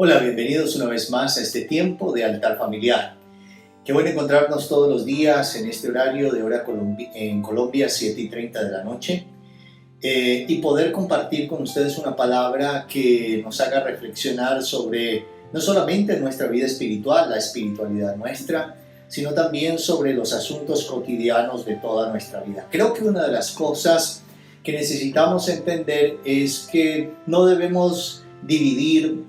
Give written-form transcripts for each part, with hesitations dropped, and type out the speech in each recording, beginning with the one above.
Hola, bienvenidos una vez más a este tiempo de altar familiar. Qué bueno encontrarnos todos los días en este horario de hora en Colombia, 7:30 de la noche, y poder compartir con ustedes una palabra que nos haga reflexionar sobre no solamente nuestra vida espiritual, la espiritualidad nuestra, sino también sobre los asuntos cotidianos de toda nuestra vida. Creo que una de las cosas que necesitamos entender es que no debemos dividir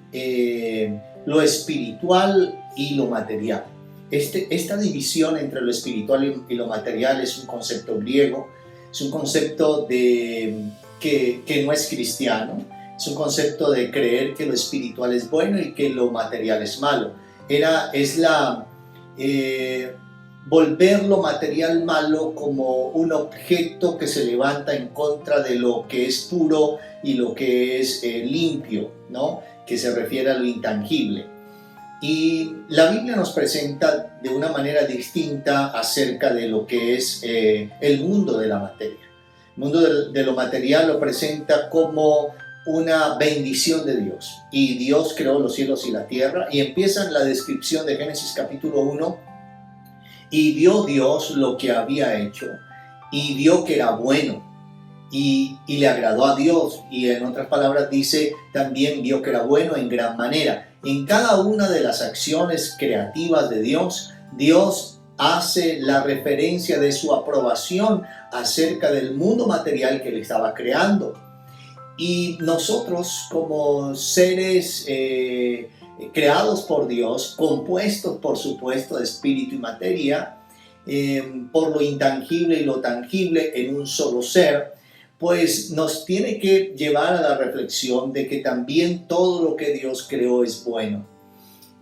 lo espiritual y lo material. Esta división entre lo espiritual y lo material es un concepto griego, es un concepto que no es cristiano, es un concepto de creer que lo espiritual es bueno y que lo material es malo. Volver lo material malo como un objeto que se levanta en contra de lo que es puro y lo que es limpio, ¿no? Que se refiere a lo intangible. Y la Biblia nos presenta de una manera distinta acerca de lo que es el mundo de la materia. El mundo de lo material lo presenta como una bendición de Dios. Y Dios creó los cielos y la tierra, y empieza en la descripción de Génesis capítulo 1. Y vio Dios lo que había hecho, y vio que era bueno, y le agradó a Dios. Y en otras palabras dice, también vio que era bueno en gran manera. En cada una de las acciones creativas de Dios, Dios hace la referencia de su aprobación acerca del mundo material que Él estaba creando. Y nosotros, como seres creados por Dios, compuestos por supuesto de espíritu y materia, por lo intangible y lo tangible en un solo ser, pues nos tiene que llevar a la reflexión de que también todo lo que Dios creó es bueno.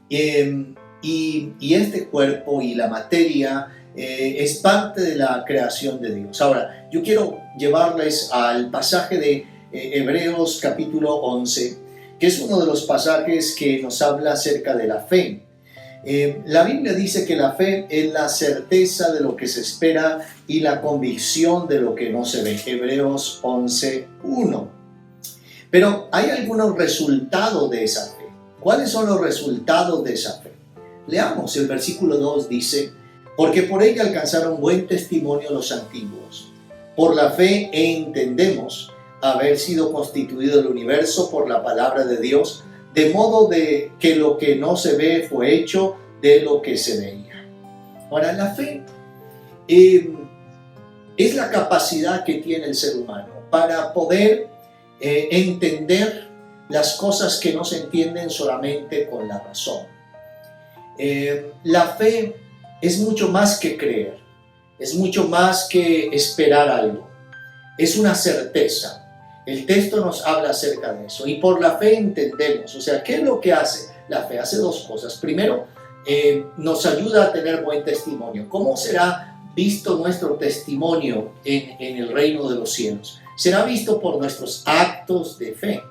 Y este cuerpo y la materia es parte de la creación de Dios. Ahora, yo quiero llevarles al pasaje de Hebreos capítulo 11, que es uno de los pasajes que nos habla acerca de la fe. La Biblia dice que la fe es la certeza de lo que se espera y la convicción de lo que no se ve. Hebreos 11:1. Pero hay algunos resultados de esa fe. ¿Cuáles son los resultados de esa fe? Leamos, el versículo 2 dice, porque por ella alcanzaron buen testimonio los antiguos. Por la fe entendemos haber sido constituido el universo por la palabra de Dios, de modo de que lo que no se ve fue hecho de lo que se veía. Ahora, la fe es la capacidad que tiene el ser humano para poder entender las cosas que no se entienden solamente con la razón. La fe es mucho más que creer, es mucho más que esperar algo, es una certeza. El texto nos habla acerca de eso, y por la fe entendemos. O sea, ¿qué es lo que hace? La fe hace dos cosas. Primero, nos ayuda a tener buen testimonio. ¿Cómo será visto nuestro testimonio en el reino de los cielos? Será visto por nuestros actos de fe.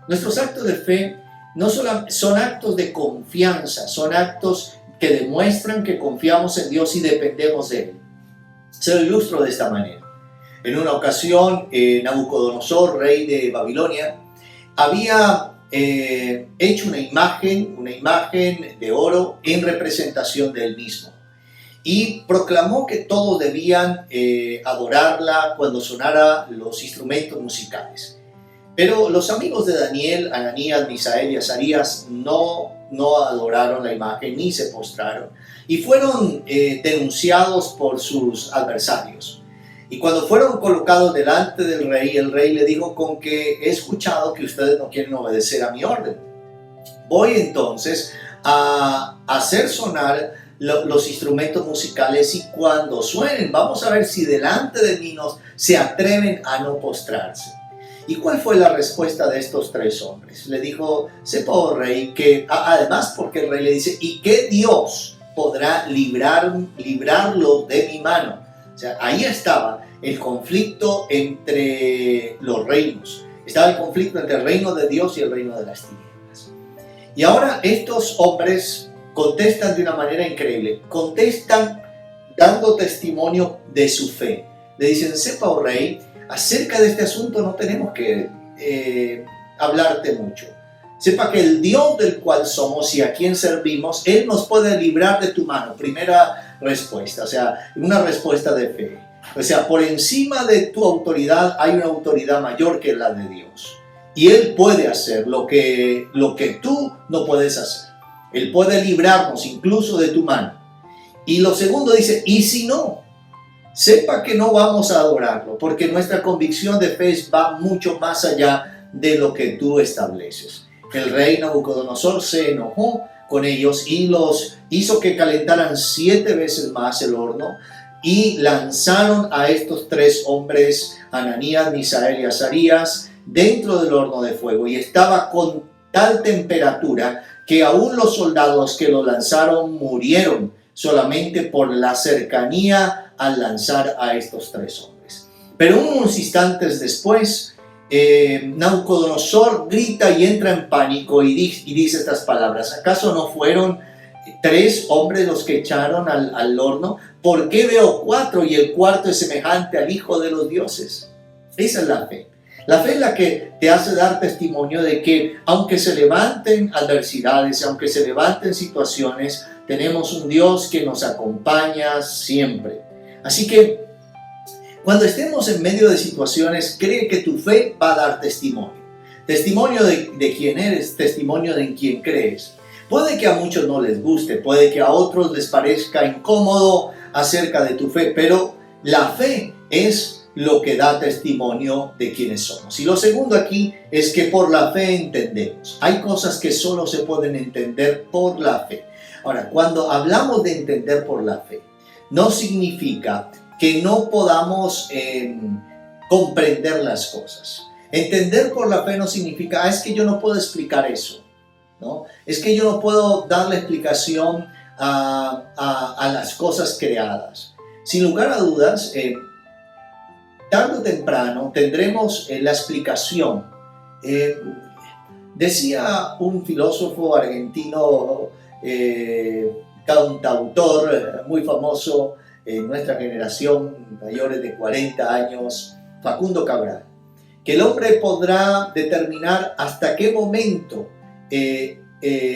Nuestros actos de fe no solo son actos de confianza, son actos que demuestran que confiamos en Dios y dependemos de Él. Se lo ilustro de esta manera. En una ocasión, Nabucodonosor, rey de Babilonia, había hecho una imagen de oro en representación de él mismo, y proclamó que todos debían adorarla cuando sonaran los instrumentos musicales. Pero los amigos de Daniel, Ananías, Misael y Azarías, no adoraron la imagen ni se postraron, y fueron denunciados por sus adversarios. Y cuando fueron colocados delante del rey, el rey le dijo, con que he escuchado que ustedes no quieren obedecer a mi orden. Voy entonces a hacer sonar los instrumentos musicales, y cuando suenen, vamos a ver si delante de mí se atreven a no postrarse. ¿Y cuál fue la respuesta de estos tres hombres? Le dijo, sepa, oh rey, que además, porque el rey le dice, y que Dios podrá librarlo de mi mano. O sea, ahí estaba el conflicto entre los reinos. Estaba el conflicto entre el reino de Dios y el reino de las tinieblas. Y ahora estos hombres contestan de una manera increíble. Contestan dando testimonio de su fe. Le dicen, sepa, oh rey, acerca de este asunto no tenemos que hablarte mucho. Sepa que el Dios del cual somos y a quien servimos, Él nos puede librar de tu mano. Primera respuesta, o sea, una respuesta de fe. O sea, por encima de tu autoridad hay una autoridad mayor que la de Dios. Y Él puede hacer lo que tú no puedes hacer. Él puede librarnos incluso de tu mano. Y lo segundo dice, y si no, sepa que no vamos a adorarlo, porque nuestra convicción de fe va mucho más allá de lo que tú estableces. El rey Nabucodonosor se enojó con ellos y los hizo que calentaran 7 veces más el horno y lanzaron a estos 3 hombres, Ananías, Misael y Azarías, dentro del horno de fuego, y estaba con tal temperatura que aún los soldados que lo lanzaron murieron solamente por la cercanía al lanzar a estos 3 hombres. Pero unos instantes después, Nabucodonosor grita y entra en pánico y dice estas palabras: ¿acaso no fueron 3 hombres los que echaron al horno? ¿Por qué veo 4 y el cuarto es semejante al Hijo de los dioses? Esa es la fe. La fe es la que te hace dar testimonio de que aunque se levanten adversidades, aunque se levanten situaciones, tenemos un Dios que nos acompaña siempre. Así que cuando estemos en medio de situaciones, cree que tu fe va a dar testimonio. Testimonio de quién eres, testimonio de en quién crees. Puede que a muchos no les guste, puede que a otros les parezca incómodo acerca de tu fe, pero la fe es lo que da testimonio de quiénes somos. Y lo segundo aquí es que por la fe entendemos. Hay cosas que solo se pueden entender por la fe. Ahora, cuando hablamos de entender por la fe, no significa que no podamos comprender las cosas. Entender por la fe no significa, es que yo no puedo explicar eso, ¿no? Es que yo no puedo darle explicación a las cosas creadas. Sin lugar a dudas, tarde o temprano tendremos la explicación. Decía un filósofo argentino, cantautor muy famoso en nuestra generación, mayores de 40 años, Facundo Cabral, que el hombre podrá determinar hasta qué momento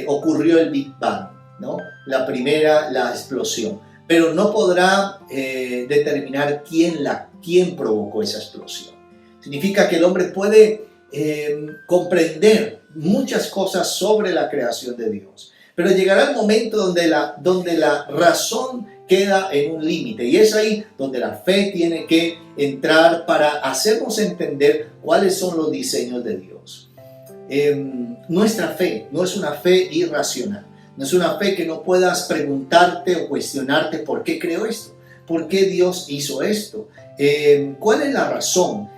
ocurrió el Big Bang, ¿no? La explosión, pero no podrá determinar quién provocó esa explosión. Significa que el hombre puede comprender muchas cosas sobre la creación de Dios, pero llegará el momento donde la razón queda en un límite, y es ahí donde la fe tiene que entrar para hacernos entender cuáles son los diseños de Dios. Nuestra fe no es una fe irracional, no es una fe que no puedas preguntarte o cuestionarte por qué creo esto, por qué Dios hizo esto, cuál es la razón.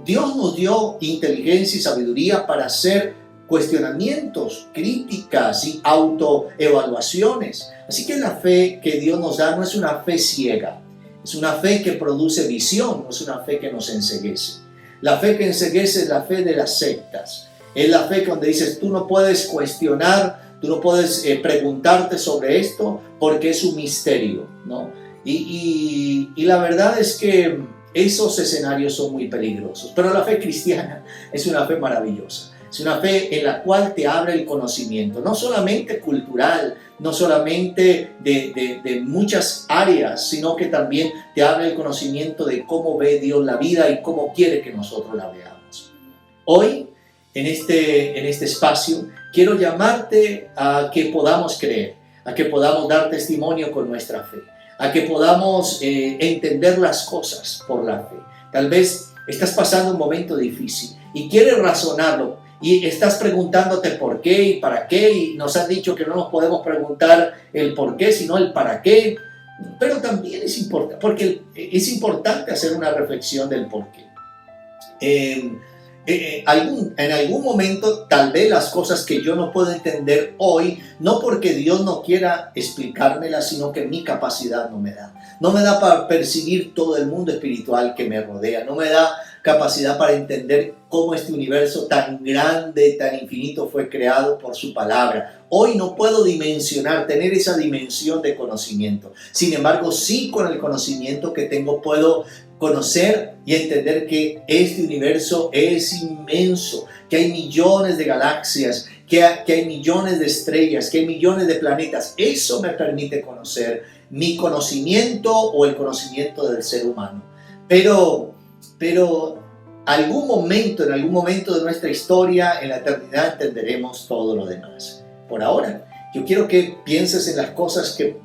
Dios nos dio inteligencia y sabiduría para hacer cuestionamientos, críticas y autoevaluaciones. Así que la fe que Dios nos da no es una fe ciega, es una fe que produce visión, no es una fe que nos enceguece. La fe que enceguece es la fe de las sectas. Es la fe donde dices, tú no puedes cuestionar, tú no puedes preguntarte sobre esto porque es un misterio, ¿no? Y la verdad es que esos escenarios son muy peligrosos. Pero la fe cristiana es una fe maravillosa. Es una fe en la cual te abre el conocimiento, no solamente cultural, no solamente de muchas áreas, sino que también te abre el conocimiento de cómo ve Dios la vida y cómo quiere que nosotros la veamos. Hoy, en este espacio, quiero llamarte a que podamos creer, a que podamos dar testimonio con nuestra fe, a que podamos entender las cosas por la fe. Tal vez estás pasando un momento difícil y quieres razonarlo, y estás preguntándote por qué y para qué, y nos han dicho que no nos podemos preguntar el por qué, sino el para qué, pero también es importante, porque es importante hacer una reflexión del por qué. En algún momento, tal vez las cosas que yo no puedo entender hoy, no porque Dios no quiera explicármelas, sino que mi capacidad no me da. No me da para percibir todo el mundo espiritual que me rodea, no me da capacidad para entender cómo este universo tan grande, tan infinito fue creado por su palabra. Hoy no puedo dimensionar, tener esa dimensión de conocimiento. Sin embargo, sí, con el conocimiento que tengo puedo conocer y entender que este universo es inmenso, que hay millones de galaxias, que hay millones de estrellas, que hay millones de planetas. Eso me permite conocer mi conocimiento o el conocimiento del ser humano. Pero en algún momento de nuestra historia, en la eternidad, entenderemos todo lo demás. Por ahora, yo quiero que pienses en las cosas que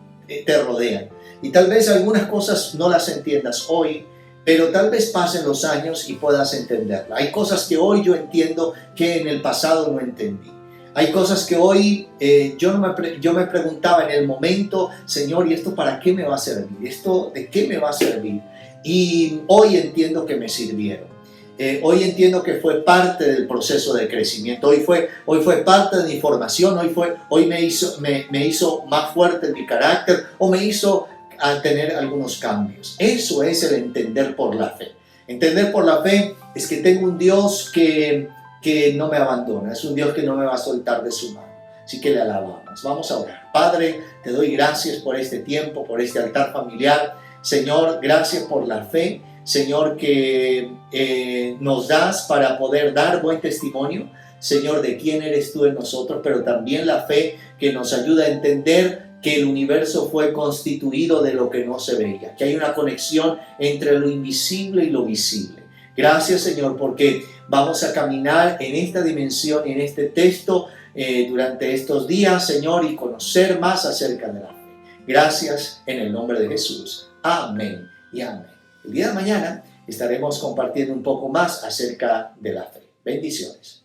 te rodean. Y tal vez algunas cosas no las entiendas hoy, pero tal vez pasen los años y puedas entenderla. Hay cosas que hoy yo entiendo que en el pasado no entendí. Hay cosas que hoy yo me preguntaba en el momento, Señor, ¿y esto para qué me va a servir? ¿Esto de qué me va a servir? Y hoy entiendo que me sirvieron. Hoy entiendo que fue parte del proceso de crecimiento. Hoy fue parte de mi formación. Hoy me hizo más fuerte en mi carácter o me hizo a tener algunos cambios. Eso es el entender por la fe. Entender por la fe es que tengo un Dios que no me abandona, es un Dios que no me va a soltar de su mano. Así que le alabamos. Vamos a orar. Padre, te doy gracias por este tiempo, por este altar familiar. Señor, gracias por la fe, Señor, que nos das para poder dar buen testimonio, Señor, de quién eres tú en nosotros, pero también la fe que nos ayuda a entender que el universo fue constituido de lo que no se veía, que hay una conexión entre lo invisible y lo visible. Gracias, Señor, porque vamos a caminar en esta dimensión y en este texto durante estos días, Señor, y conocer más acerca de la fe. Gracias en el nombre de Jesús. Amén y amén. El día de mañana estaremos compartiendo un poco más acerca de la fe. Bendiciones.